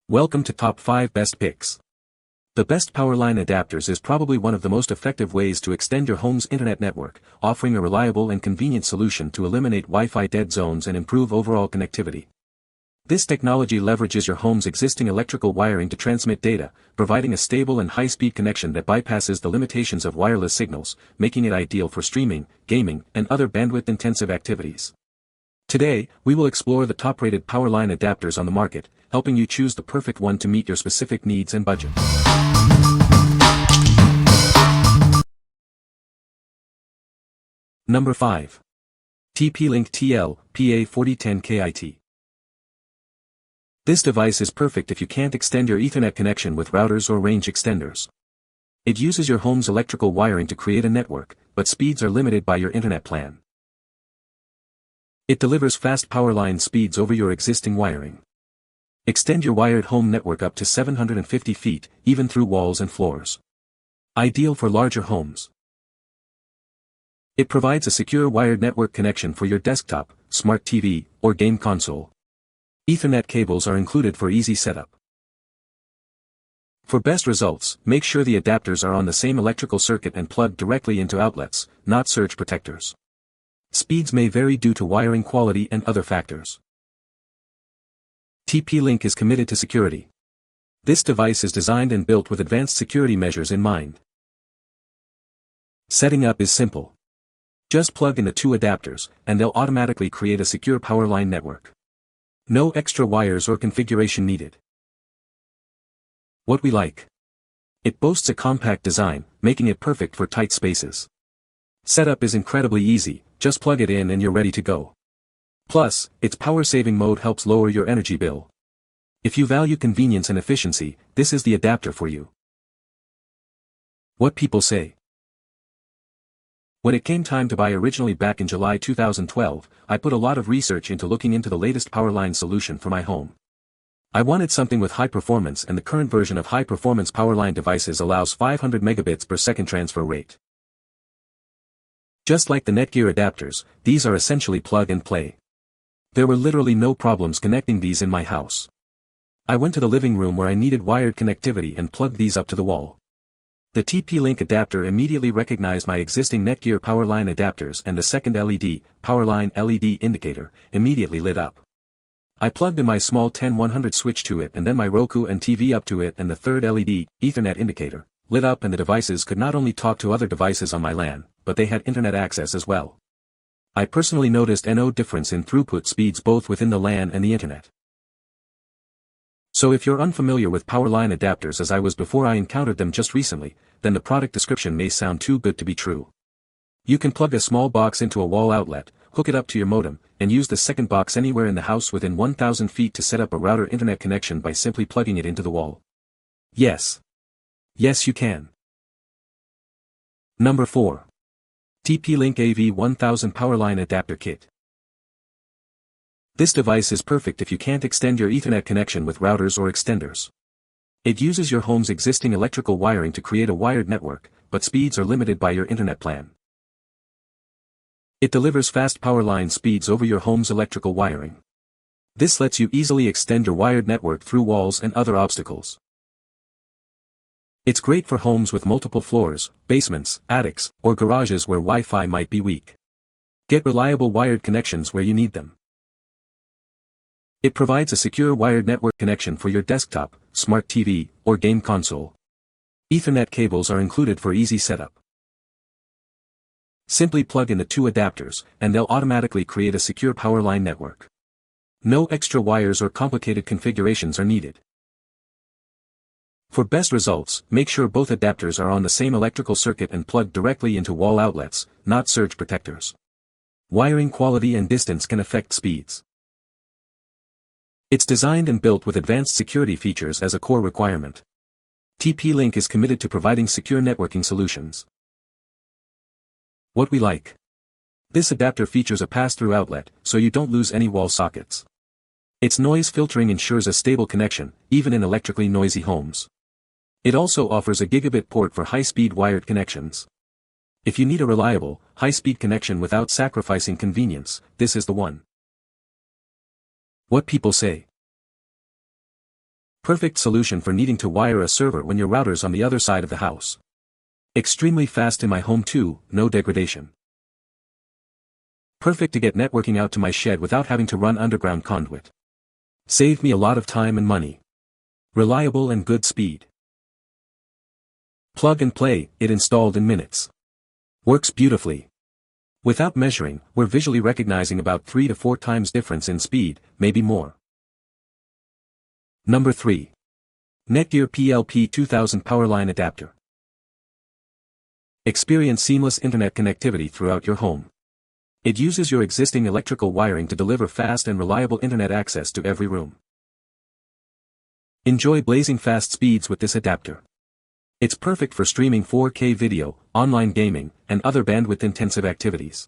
Welcome to Top 5 Best Picks. The best Powerline adapters is probably one of the most effective ways to extend your home's internet network, offering a reliable and convenient solution to eliminate Wi-Fi dead zones and improve overall connectivity. This technology leverages your home's existing electrical wiring to transmit data, providing a stable and high-speed connection that bypasses the limitations of wireless signals, making it ideal for streaming, gaming, and other bandwidth-intensive activities. Today, we will explore the top-rated Powerline adapters on the market, helping you choose the perfect one to meet your specific needs and budget. Number 5. TP-Link TL-PA4010 KIT. This device is perfect if you can't extend your Ethernet connection with routers or range extenders. It uses your home's electrical wiring to create a network, but speeds are limited by your internet plan. It delivers fast powerline speeds over your existing wiring. Extend your wired home network up to 750 feet, even through walls and floors. Ideal for larger homes. It provides a secure wired network connection for your desktop, smart TV, or game console. Ethernet cables are included for easy setup. For best results, make sure the adapters are on the same electrical circuit and plugged directly into outlets, not surge protectors. Speeds may vary due to wiring quality and other factors. TP-Link is committed to security. This device is designed and built with advanced security measures in mind. Setting up is simple. Just plug in the two adapters, and they'll automatically create a secure powerline network. No extra wires or configuration needed. What we like. It boasts a compact design, making it perfect for tight spaces. Setup is incredibly easy, just plug it in and you're ready to go. Plus, its power-saving mode helps lower your energy bill. If you value convenience and efficiency, this is the adapter for you. What people say. When it came time to buy originally back in July 2012, I put a lot of research into looking into the latest Powerline solution for my home. I wanted something with high performance, and the current version of high-performance Powerline devices allows 500 megabits per second transfer rate. Just like the NETGEAR adapters, these are essentially plug and play. There were literally no problems connecting these in my house. I went to the living room where I needed wired connectivity and plugged these up to the wall. The TP-Link adapter immediately recognized my existing NETGEAR Powerline adapters, and the second LED, Powerline LED indicator, immediately lit up. I plugged in my small 10100 switch to it and then my Roku and TV up to it, and the third LED, Ethernet indicator, lit up, and the devices could not only talk to other devices on my LAN, but they had internet access as well. I personally noticed no difference in throughput speeds both within the LAN and the internet. So if you're unfamiliar with Powerline adapters as I was before I encountered them just recently, then the product description may sound too good to be true. You can plug a small box into a wall outlet, hook it up to your modem, and use the second box anywhere in the house within 1,000 feet to set up a router internet connection by simply plugging it into the wall. Yes. Yes, you can. Number 4. TP-Link AV1000 Powerline Adapter Kit. This device is perfect if you can't extend your Ethernet connection with routers or extenders. It uses your home's existing electrical wiring to create a wired network, but speeds are limited by your internet plan. It delivers fast powerline speeds over your home's electrical wiring. This lets you easily extend your wired network through walls and other obstacles. It's great for homes with multiple floors, basements, attics, or garages where Wi-Fi might be weak. Get reliable wired connections where you need them. It provides a secure wired network connection for your desktop, smart TV, or game console. Ethernet cables are included for easy setup. Simply plug in the two adapters, and they'll automatically create a secure powerline network. No extra wires or complicated configurations are needed. For best results, make sure both adapters are on the same electrical circuit and plugged directly into wall outlets, not surge protectors. Wiring quality and distance can affect speeds. It's designed and built with advanced security features as a core requirement. TP-Link is committed to providing secure networking solutions. What we like. This adapter features a pass-through outlet, so you don't lose any wall sockets. Its noise filtering ensures a stable connection, even in electrically noisy homes. It also offers a gigabit port for high-speed wired connections. If you need a reliable, high-speed connection without sacrificing convenience, this is the one. What people say. Perfect solution for needing to wire a server when your router's on the other side of the house. Extremely fast in my home too, no degradation. Perfect to get networking out to my shed without having to run underground conduit. Saved me a lot of time and money. Reliable and good speed. Plug and play, it installed in minutes. Works beautifully. Without measuring, we're visually recognizing about 3 to 4 times difference in speed, maybe more. Number 3. NETGEAR TL-PA4010 Powerline Adapter. Experience seamless internet connectivity throughout your home. It uses your existing electrical wiring to deliver fast and reliable internet access to every room. Enjoy blazing fast speeds with this adapter. It's perfect for streaming 4K video, online gaming, and other bandwidth-intensive activities.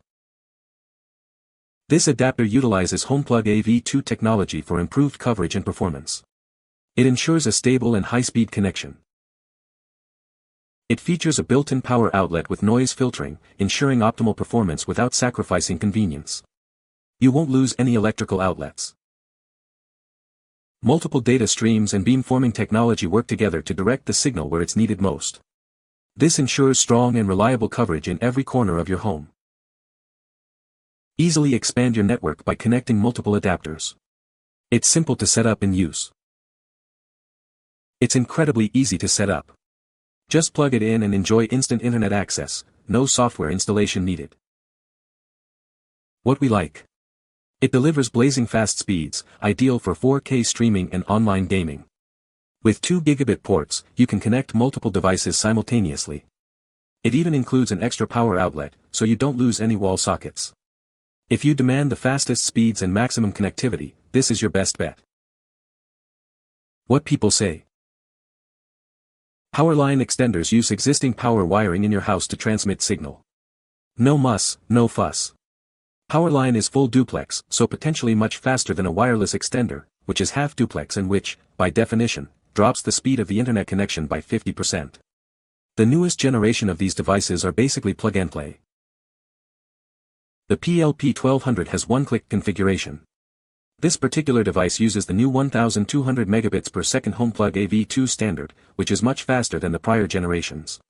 This adapter utilizes HomePlug AV2 technology for improved coverage and performance. It ensures a stable and high-speed connection. It features a built-in power outlet with noise filtering, ensuring optimal performance without sacrificing convenience. You won't lose any electrical outlets. Multiple data streams and beamforming technology work together to direct the signal where it's needed most. This ensures strong and reliable coverage in every corner of your home. Easily expand your network by connecting multiple adapters. It's simple to set up and use. It's incredibly easy to set up. Just plug it in and enjoy instant internet access, no software installation needed. What we like. It delivers blazing fast speeds, ideal for 4K streaming and online gaming. With 2 gigabit ports, you can connect multiple devices simultaneously. It even includes an extra power outlet, so you don't lose any wall sockets. If you demand the fastest speeds and maximum connectivity, this is your best bet. What people say. Powerline extenders use existing power wiring in your house to transmit signal. No muss, no fuss. Powerline is full duplex, so potentially much faster than a wireless extender, which is half duplex and which, by definition, drops the speed of the internet connection by 50%. The newest generation of these devices are basically plug and play. The TL-PA1200 has one-click configuration. This particular device uses the new 1200 megabits per second HomePlug AV2 standard, which is much faster than the prior generations.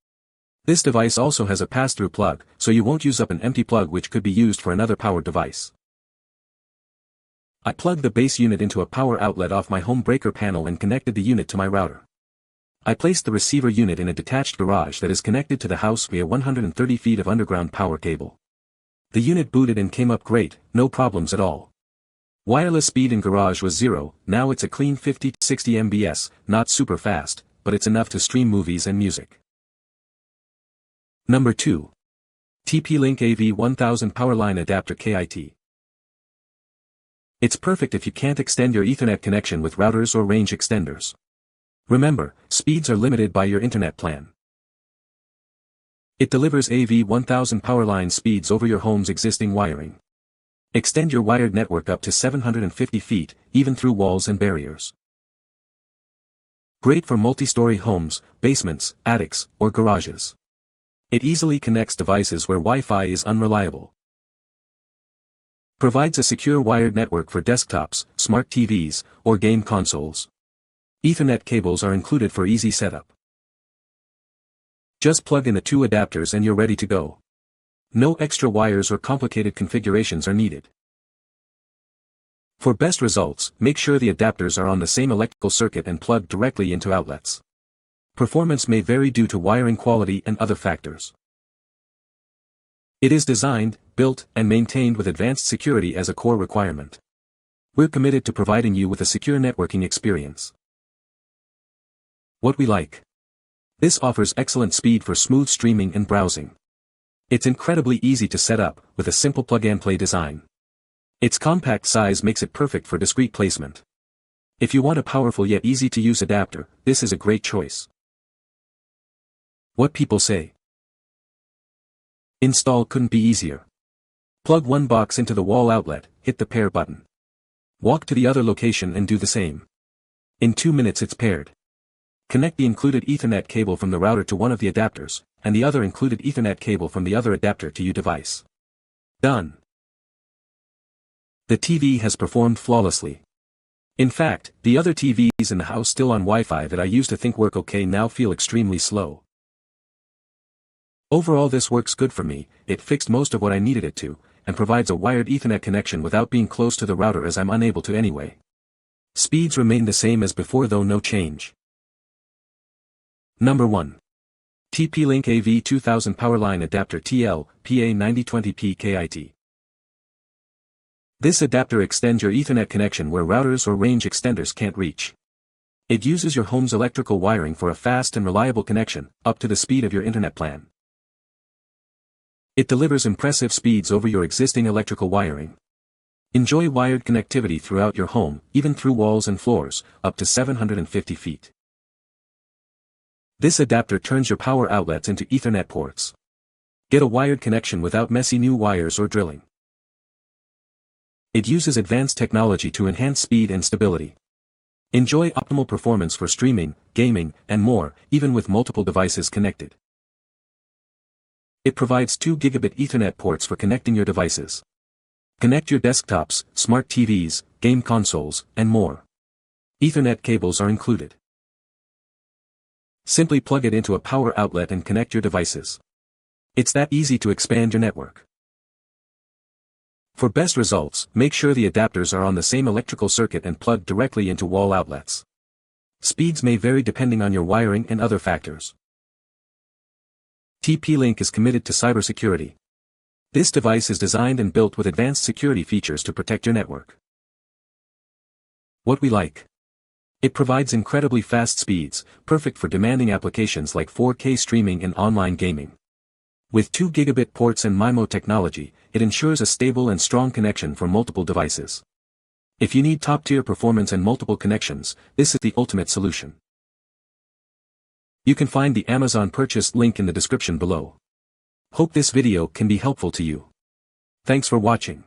This device also has a pass-through plug, so you won't use up an empty plug which could be used for another powered device. I plugged the base unit into a power outlet off my home breaker panel and connected the unit to my router. I placed the receiver unit in a detached garage that is connected to the house via 130 feet of underground power cable. The unit booted and came up great, no problems at all. Wireless speed in garage was 0, now it's a clean 50 to 60 Mbps, not super fast, but it's enough to stream movies and music. Number 2. TP-Link AV1000 Powerline Adapter KIT. It's perfect if you can't extend your Ethernet connection with routers or range extenders. Remember, speeds are limited by your internet plan. It delivers AV1000 Powerline speeds over your home's existing wiring. Extend your wired network up to 750 feet, even through walls and barriers. Great for multi-story homes, basements, attics, or garages. It easily connects devices where Wi-Fi is unreliable. Provides a secure wired network for desktops, smart TVs, or game consoles. Ethernet cables are included for easy setup. Just plug in the 2 adapters and you're ready to go. No extra wires or complicated configurations are needed. For best results, make sure the adapters are on the same electrical circuit and plugged directly into outlets. Performance may vary due to wiring quality and other factors. It is designed, built, and maintained with advanced security as a core requirement. We're committed to providing you with a secure networking experience. What we like. This offers excellent speed for smooth streaming and browsing. It's incredibly easy to set up, with a simple plug-and-play design. Its compact size makes it perfect for discrete placement. If you want a powerful yet easy-to-use adapter, this is a great choice. What people say. Install couldn't be easier. Plug one box into the wall outlet, hit the pair button. Walk to the other location and do the same. In 2 minutes it's paired. Connect the included Ethernet cable from the router to one of the adapters, and the other included Ethernet cable from the other adapter to your device. Done. The TV has performed flawlessly. In fact, the other TVs in the house still on Wi-Fi that I used to think work okay now feel extremely slow. Overall this works good for me, it fixed most of what I needed it to, and provides a wired Ethernet connection without being close to the router as I'm unable to anyway. Speeds remain the same as before though no change. Number 1. TP-Link AV2000 Powerline Adapter TL-PA4010 KIT. This adapter extends your Ethernet connection where routers or range extenders can't reach. It uses your home's electrical wiring for a fast and reliable connection, up to the speed of your internet plan. It delivers impressive speeds over your existing electrical wiring. Enjoy wired connectivity throughout your home, even through walls and floors, up to 750 feet. This adapter turns your power outlets into Ethernet ports. Get a wired connection without messy new wires or drilling. It uses advanced technology to enhance speed and stability. Enjoy optimal performance for streaming, gaming, and more, even with multiple devices connected. It provides 2 gigabit Ethernet ports for connecting your devices. Connect your desktops, smart TVs, game consoles, and more. Ethernet cables are included. Simply plug it into a power outlet and connect your devices. It's that easy to expand your network. For best results, make sure the adapters are on the same electrical circuit and plugged directly into wall outlets. Speeds may vary depending on your wiring and other factors. TP-Link is committed to cybersecurity. This device is designed and built with advanced security features to protect your network. What we like. It provides incredibly fast speeds, perfect for demanding applications like 4K streaming and online gaming. With 2 gigabit ports and MIMO technology, it ensures a stable and strong connection for multiple devices. If you need top-tier performance and multiple connections, this is the ultimate solution. You can find the Amazon purchase link in the description below. Hope this video can be helpful to you. Thanks for watching.